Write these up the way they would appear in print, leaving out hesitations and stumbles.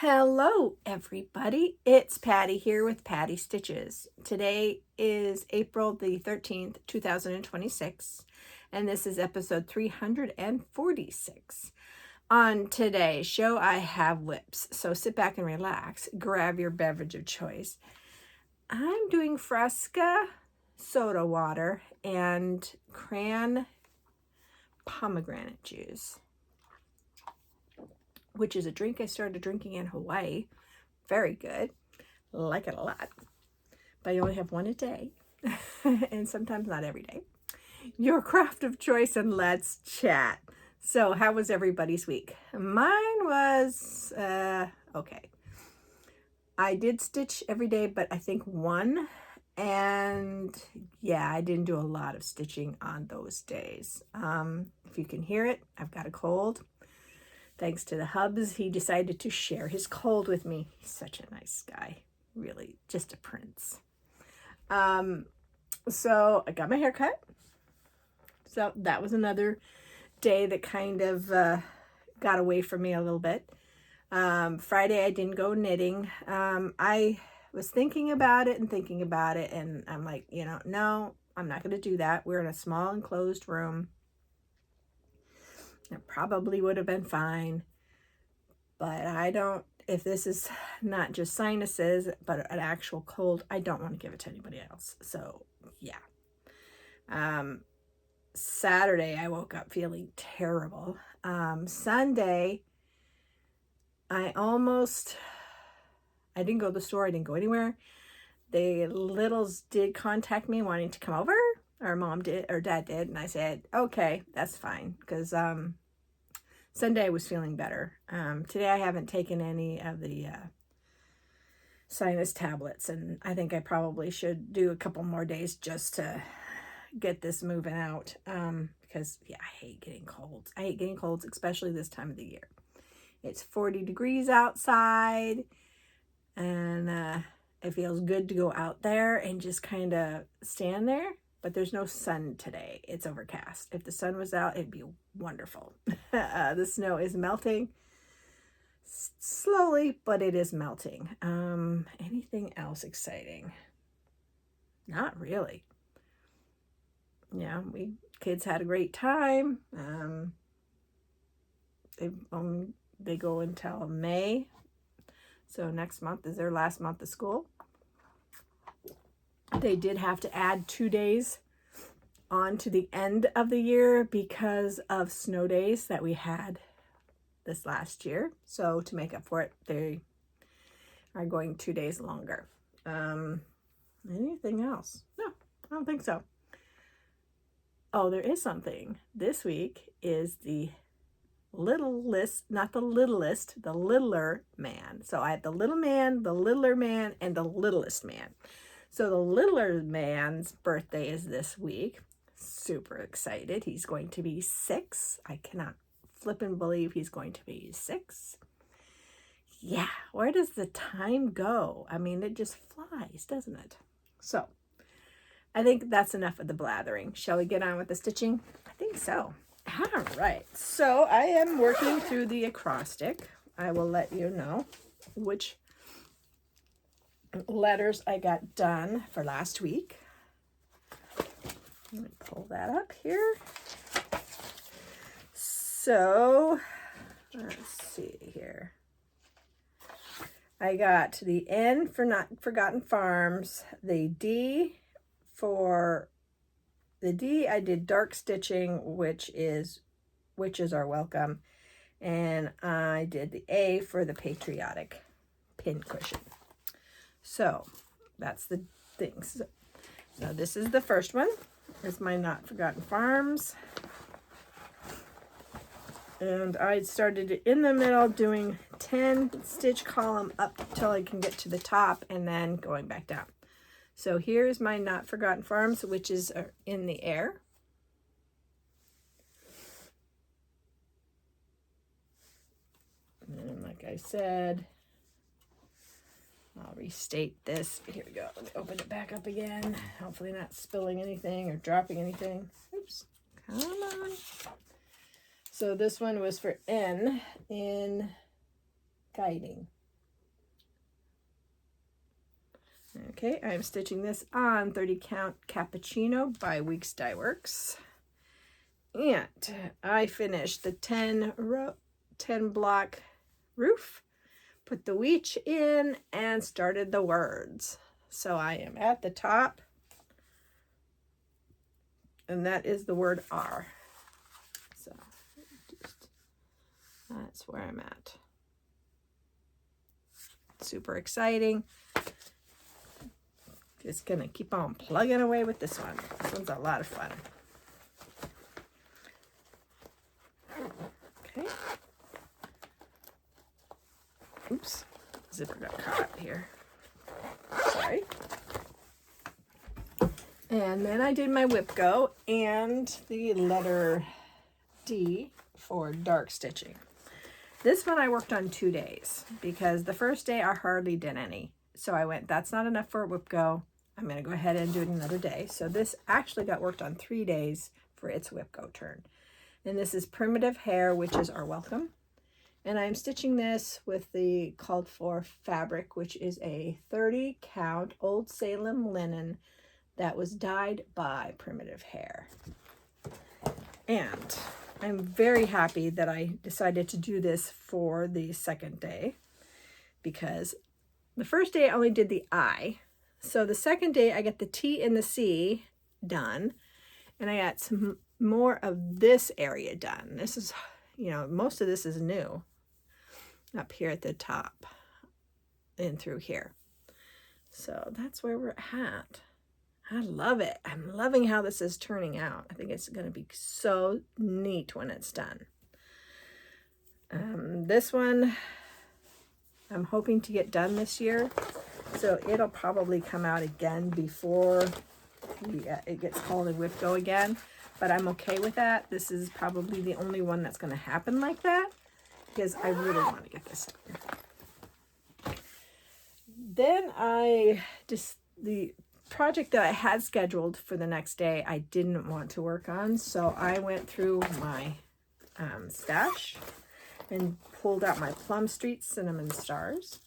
Hello everybody, it's Patty here with Patty Stitches. Today is April the 13th, 2026, and this is episode 346. On today's show, I have whips, so sit back and relax, grab your beverage of choice. I'm doing Fresca soda water and cran pomegranate juice, which is a drink I started drinking in Hawaii. Very good. Like it a lot. But I only have one a day. And sometimes not every day. Your craft of choice, and let's chat. So how was everybody's week? Mine was okay. I did stitch every day, but I think one. And yeah, I didn't do a lot of stitching on those days. If you can hear it, I've got a cold. Thanks to the hubs, he decided to share his cold with me. He's such a nice guy. Really, just a prince. So I got my hair cut. So that was another day that kind of got away from me a little bit. Friday, I didn't go knitting. I was thinking about it, and I'm like, no, I'm not going to do that. We're in a small enclosed room. It probably would have been fine, but if this is not just sinuses, but an actual cold, I don't want to give it to anybody else. So yeah. Saturday, I woke up feeling terrible. Sunday, I didn't go to the store. I didn't go anywhere. The littles did contact me wanting to come over, or mom did, or dad did. And I said, okay, that's fine. Because, Sunday I was feeling better. Today I haven't taken any of the sinus tablets, and I think I probably should do a couple more days just to get this moving out. Because yeah, I hate getting colds. I hate getting colds, especially this time of the year. It's 40 degrees outside, and it feels good to go out there and just kind of stand there. But there's no sun today. It's overcast. If the sun was out, it'd be wonderful. The snow is melting slowly, but it is melting. Anything else exciting? Not really. Yeah, kids had a great time. They go until May. So next month is their last month of school. They did have to add 2 days on to the end of the year because of snow days that we had this last year. So to make up for it, they are going 2 days longer. Anything else? No, I don't think so. Oh, there is something. This week is the littlest, not the littlest, the littler man. So I have the little man, the littler man, and the littlest man. So the littler man's birthday is this week. Super excited. He's going to be 6. I cannot flip and believe he's going to be 6. Yeah, where does the time go? I mean, it just flies, doesn't it? So I think that's enough of the blathering. Shall we get on with the stitching? I think so. All right. So I am working through the acrostic. I will let you know which letters I got done for last week. Let me pull that up here. So let's see here. I got the N for Not Forgotten Farms, the D for the D I did dark stitching, which is Witches Are Welcome, and I did the A for the patriotic pin cushion. So that's the things. So this is the first one. It's my Not Forgotten Farms. And I started it in the middle, doing 10 stitch column up till I can get to the top, and then going back down. So here's my Not Forgotten Farms, which is in the air. And like I said, I'll restate this. Here we go. Let me open it back up again. Hopefully not spilling anything or dropping anything. Oops. Come on. So this one was for N in guiding. Okay, I'm stitching this on 30 count cappuccino by Weeks Dye Works. And I finished the 10 block roof, put the weech in, and started the words. So I am at the top, and that is the word R. So that's where I'm at. Super exciting. Just gonna keep on plugging away with this one. This one's a lot of fun. Okay. Oops, zipper got caught here. Sorry. And then I did my whip go and the letter D for dark stitching. This one I worked on 2 days because the first day I hardly did any. So I went, that's not enough for a whip go. I'm going to go ahead and do it another day. So this actually got worked on 3 days for its whip go turn. And this is Primitive Hair, which is our welcome. And I'm stitching this with the called for fabric, which is a 30 count Old Salem linen that was dyed by Primitive Hair. And I'm very happy that I decided to do this for the second day because the first day I only did the I. So the second day I got the T and the C done, and I got some more of this area done. This is, you know, most of this is new up here at the top and through here. So that's where we're at. I love it. I'm loving how this is turning out. I think it's going to be so neat when it's done. This one, I'm hoping to get done this year. So it'll probably come out again before it gets called a whip go again. But I'm okay with that. This is probably the only one that's going to happen like that because I really want to get this done. Then the project that I had scheduled for the next day, I didn't want to work on. So I went through my stash and pulled out my Plum Street Cinnamon Stars.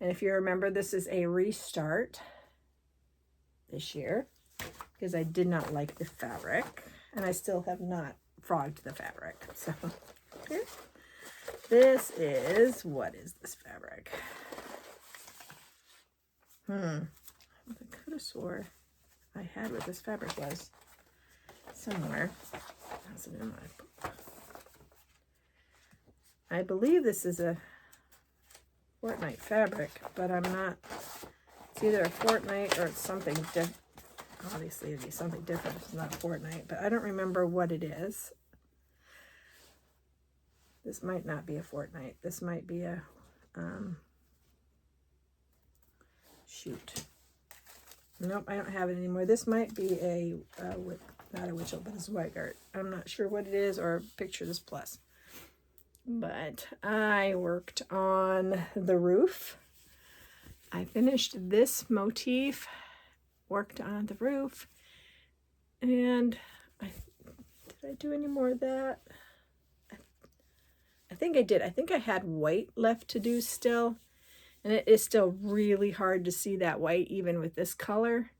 And if you remember, this is a restart this year because I did not like the fabric and I still have not frogged the fabric. So here, this is, what is this fabric? I could have swore I had what this fabric was somewhere. How's it in my book? I believe this is a Fortnite fabric, but I'm not. It's either a Fortnite or it's something different. Obviously, it'd be something different if it's not Fortnite, but I don't remember what it is. This might not be a Fortnite. This might be a shoot. Nope, I don't have it anymore. This might be a not a Witchell, but it's Weigart. I'm not sure what it is, or Picture This Plus. But I worked on the roof. I finished this motif, worked on the roof, and did I do any more of that? I think I did. I think I had white left to do still. And it is still really hard to see that white even with this color.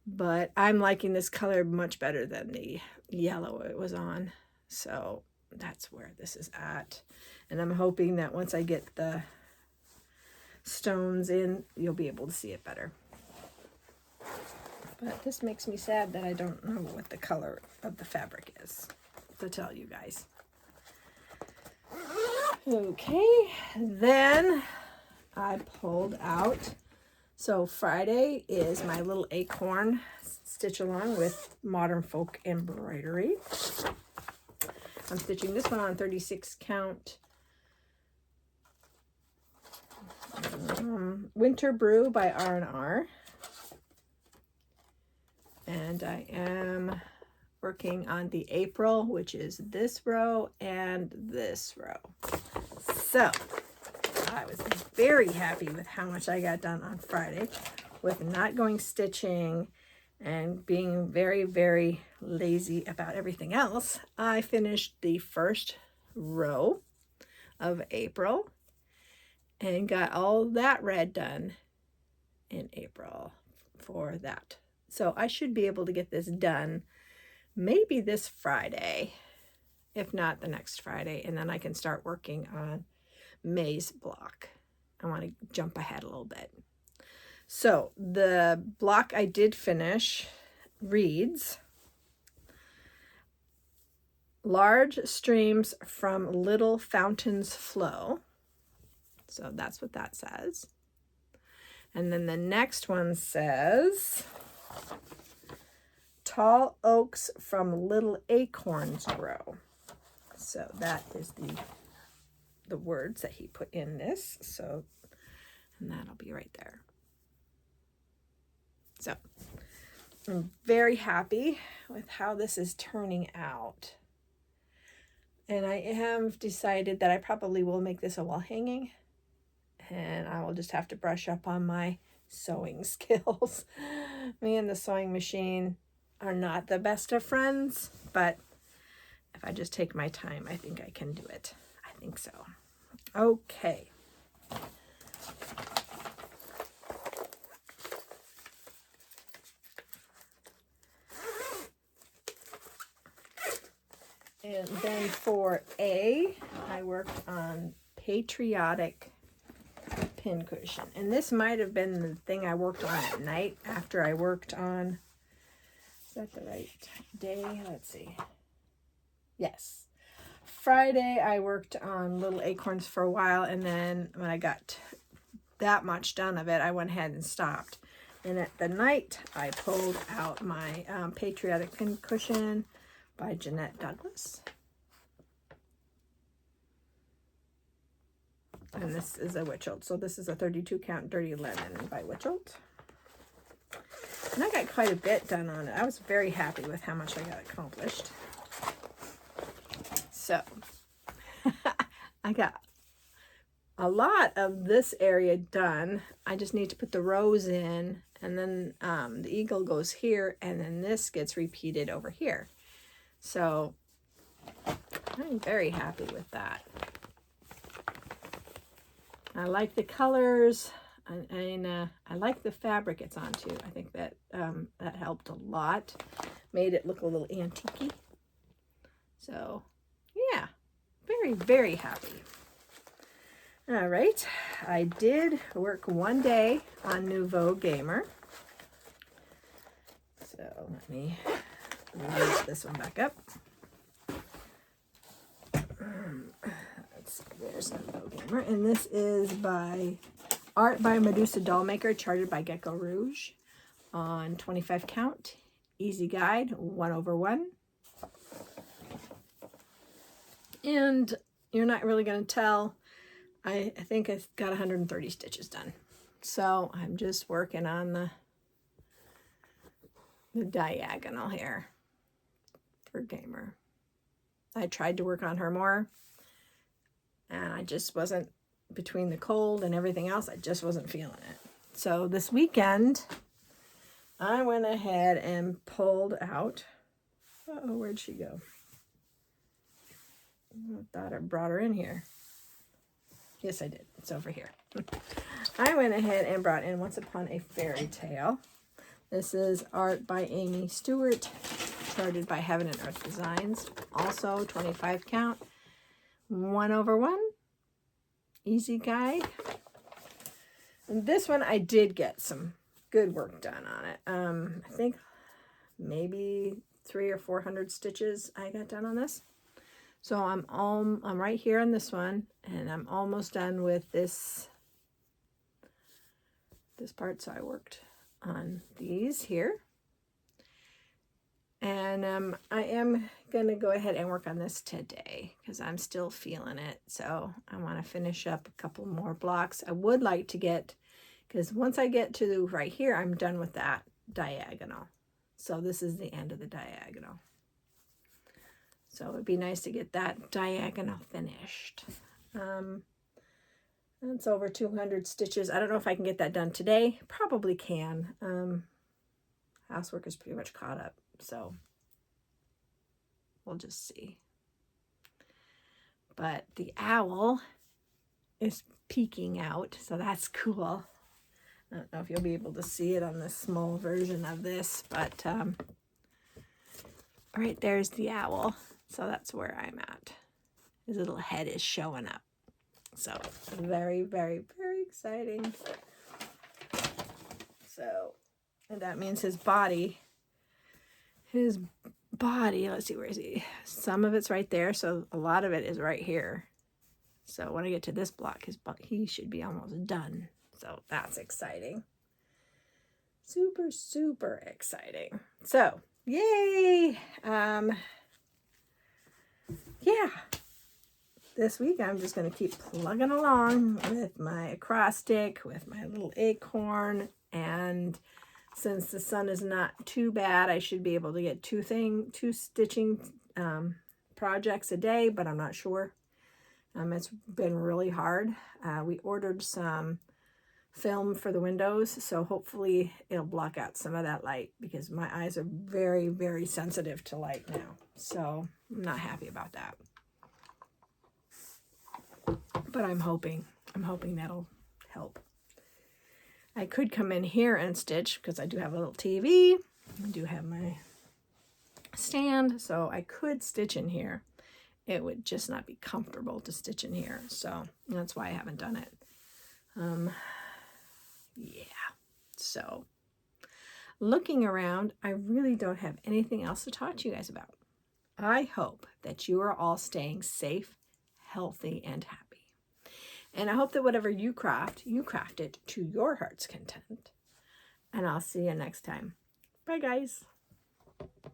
But I'm liking this color much better than the yellow it was on. So that's where this is at. And I'm hoping that once I get the stones in, you'll be able to see it better. But this makes me sad that I don't know what the color of the fabric is to tell you guys. Okay, then I pulled out. So Friday is my little acorn stitch along with Modern Folk Embroidery. I'm stitching this one on 36 count Winter Brew by R&R. And I am working on the April, which is this row and this row. So I was very happy with how much I got done on Friday with not going stitching and being very, very lazy about everything else. I finished the first row of April and got all that red done in April for that. So I should be able to get this done maybe this Friday, if not the next Friday, and then I can start working on May's block. I want to jump ahead a little bit. So the block I did finish reads, large streams from little fountains flow. So that's what that says. And then the next one says, tall oaks from little acorns grow. So that is the words that he put in this. So, and that'll be right there. So I'm very happy with how this is turning out. And I have decided that I probably will make this a wall hanging, and I will just have to brush up on my sewing skills. Me and the sewing machine are not the best of friends, but if I just take my time, I think I can do it. I think so. Okay. And then for A, I worked on patriotic pincushion. And this might have been the thing I worked on at night after I worked on, is that the right day? Let's see. Yes. Friday, I worked on little acorns for a while, and then when I got that much done of it, I went ahead and stopped. And at the night, I pulled out my patriotic pincushion by Jeanette Douglas. And this is a Witchelt. So this is a 32 count Dirty Lemon by Witchelt. And I got quite a bit done on it. I was very happy with how much I got accomplished. So I got a lot of this area done. I just need to put the rose in, and then the eagle goes here, and then this gets repeated over here. So I'm very happy with that. I like the colors, and I like the fabric it's on too. I think that that helped a lot. Made it look a little antique-y. So yeah, very, very happy. All right, I did work one day on Nouveau Gamer. So let me raise this one back up. There's Nouveau Gamer, and this is by Art by Medusa Dollmaker, charted by Gecko Rouge, on 25 count, easy guide, 1/1. And you're not really going to tell. I think I've got 130 stitches done. So I'm just working on the diagonal here for Gamer. I tried to work on her more, and I just wasn't, between the cold and everything else, I just wasn't feeling it. So this weekend, I went ahead and pulled out, uh-oh, where'd she go? I thought I brought her in here. Yes, I did. It's over here. I went ahead and brought in Once Upon a Fairy Tale. This is art by Amy Stewart, charted by Heaven and Earth Designs. Also 25 count, 1/1. Easy guide. And this one I did get some good work done on it. I think maybe 300 or 400 stitches I got done on this. So I'm right here on this one, and I'm almost done with this part. So I worked on these here, and I am gonna go ahead and work on this today because I'm still feeling it. So I want to finish up a couple more blocks. I would like to get, because once I get to right here, I'm done with that diagonal. So this is the end of the diagonal. So it'd be nice to get that diagonal finished. That's over 200 stitches. I don't know if I can get that done today. Probably can. Housework is pretty much caught up, so we'll just see. But the owl is peeking out, so that's cool. I don't know if you'll be able to see it on this small version of this, but right there's the owl. So that's where I'm at. His little head is showing up. So very, very, very exciting. So, and that means his body, let's see, where is he? Some of it's right there. So a lot of it is right here. So when I get to this block, he should be almost done. So that's exciting. Super, super exciting. So, yay! Yeah. This week I'm just going to keep plugging along with my acrostic, with my little acorn, and since the sun is not too bad, I should be able to get two stitching projects a day, but I'm not sure. It's been really hard. We ordered some film for the windows, so hopefully it'll block out some of that light because my eyes are very, very sensitive to light now. So I'm not happy about that. But I'm hoping that'll help. I could come in here and stitch because I do have a little TV. I do have my stand, so I could stitch in here. It would just not be comfortable to stitch in here, so that's why I haven't done it. Yeah, so looking around, I really don't have anything else to talk to you guys about. I hope that you are all staying safe, healthy, and happy. And I hope that whatever you craft it to your heart's content. And I'll see you next time. Bye, guys.